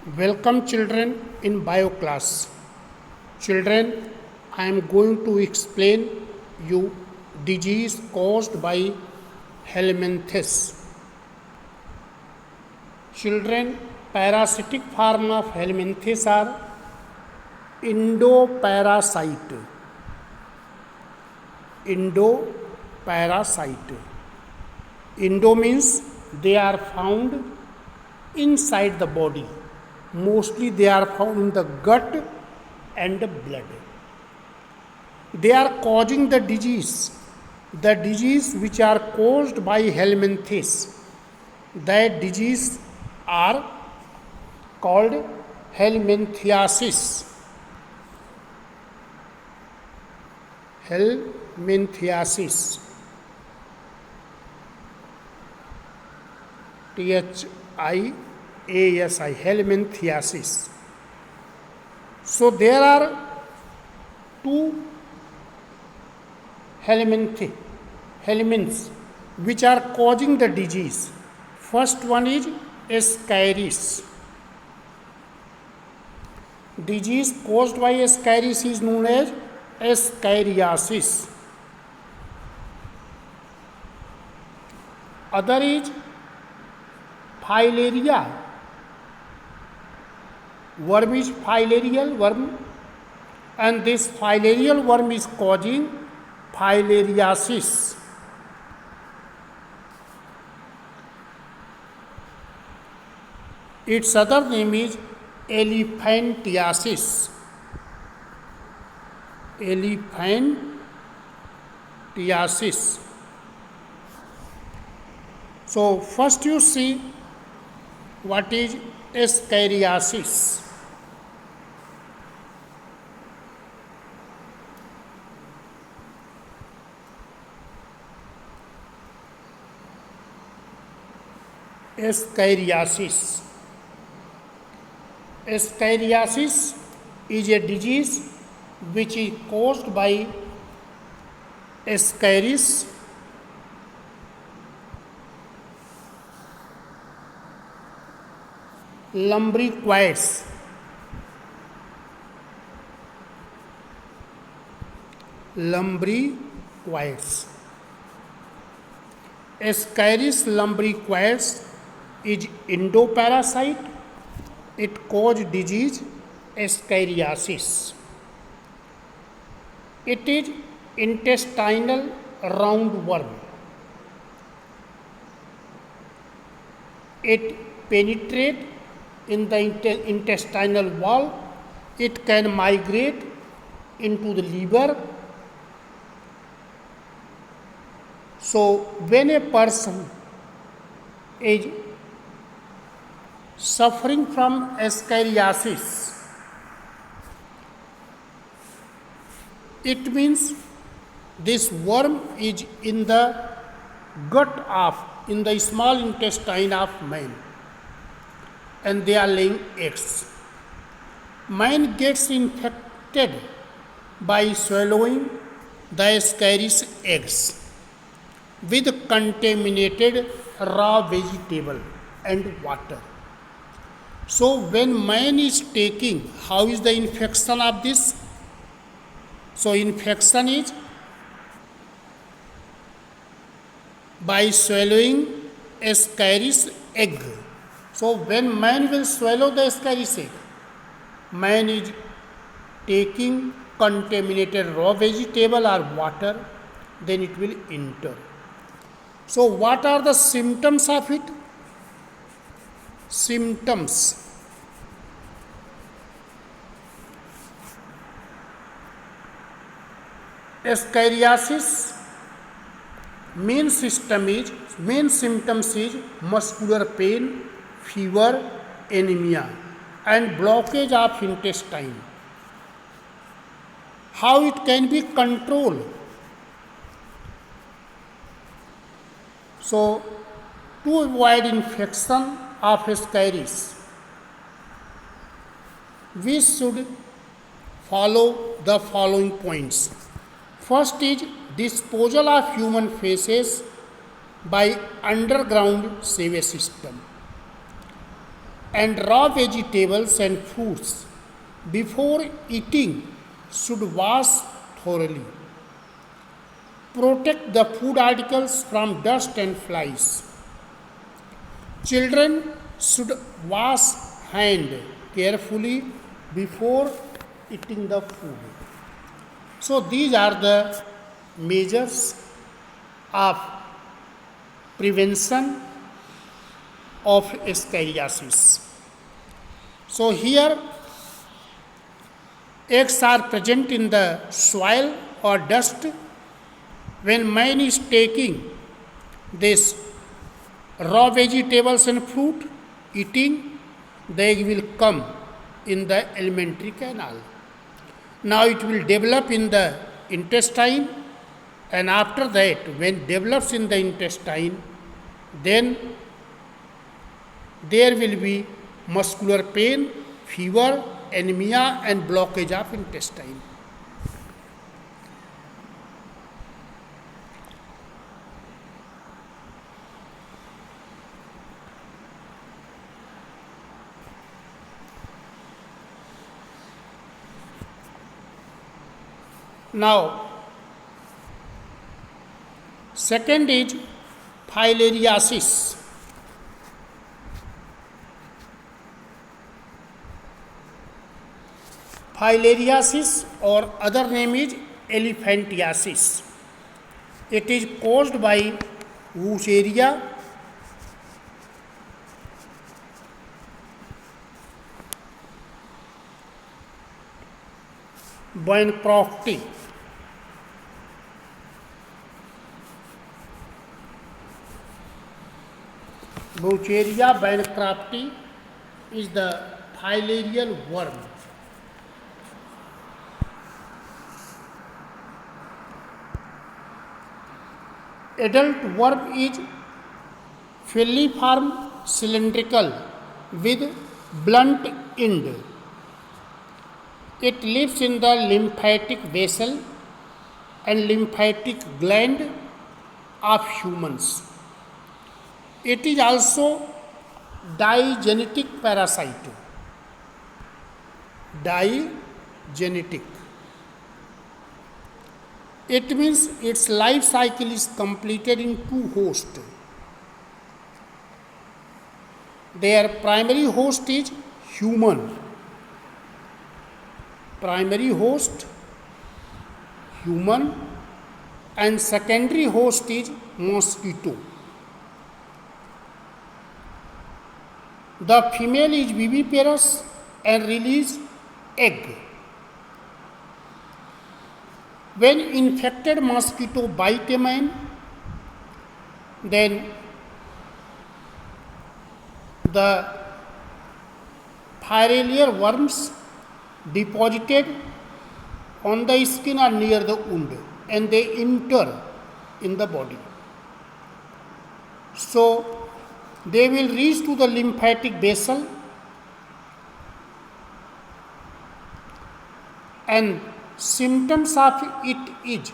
Welcome children in bio class. Children, I am going to explain you disease caused by helminthes. Children, parasitic form of helminthes are endoparasite. Endoparasite. Endo means they are found inside the body. Mostly they are found in the gut and the blood. They are causing the disease which are caused by helminthes. That disease are called helminthiasis. Helminthiasis. THIASI, helminthiasis. So there are two helminths which are causing the disease. First one is Ascaris. Disease caused by Ascaris is known as Ascariasis. Other is Filaria. Worm is filarial worm, and this filarial worm is causing filariasis. Its other name is elephantiasis. Elephantiasis. So first you see what is Ascariasis. Ascariasis. Ascariasis is a disease which is caused by Ascaris lumbricoides. Ascaris lumbricoides is endoparasite. It causes disease Ascariasis. It is intestinal roundworm. It penetrates in the intestinal wall. It can migrate into the liver. So when a person is suffering from Ascariasis, it means this worm is in the in the small intestine of man, and they are laying eggs. Man gets infected by swallowing the Ascaris eggs with contaminated raw vegetable and water. So when man is taking, how is the infection of this? So infection is by swallowing Ascaris egg. So when man will swallow the Ascaris egg, man is taking contaminated raw vegetable or water, then it will enter. So what are the symptoms of it? Symptoms. Ascariasis main symptoms is muscular pain, fever, anemia, and blockage of intestine. How it can be controlled? So to avoid infection of Ascaris, we should follow the following points. First is disposal of human feces by underground sewage system. and raw vegetables and fruits before eating should wash thoroughly. Protect the food articles from dust and flies. Children should wash hand carefully before eating the food. So these are the measures of prevention of scariasis. So here eggs are present in the soil or dust. When man is taking this raw vegetables and fruit, eating, the egg will come in the alimentary canal. Now it will develop in the intestine, and after that, when develops in the intestine, then there will be muscular pain, fever, anemia, and blockage of intestine. Now, second is filariasis. Filariasis or other name is elephantiasis. It is caused by Wucheria bancrofti. Wucheria bancrofti is the filarial worm. Adult worm is filiform cylindrical with blunt end. It lives in the lymphatic vessel and lymphatic gland of humans. It is also digenetic parasite. Digenetic. It means its life cycle is completed in two hosts. Their primary host is human. Primary host, human, and secondary host is mosquito. The female is viviparous and release egg. When infected mosquito bite a man, then the filarial worms deposited on the skin or near the wound, and they enter in the body. So they will reach to the lymphatic vessel, and symptoms of it is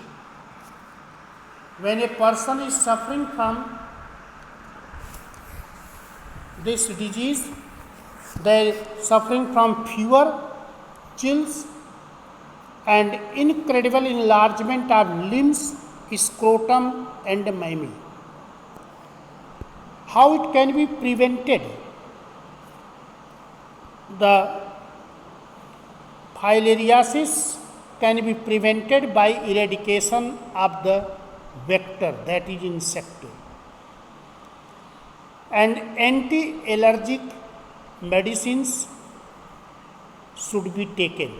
when a person is suffering from this disease, they are suffering from fever, chills, and incredible enlargement of limbs, scrotum, and mammary. How it can be prevented? The filariasis can be prevented by eradication of the vector, that is insect. And anti-allergic medicines should be taken.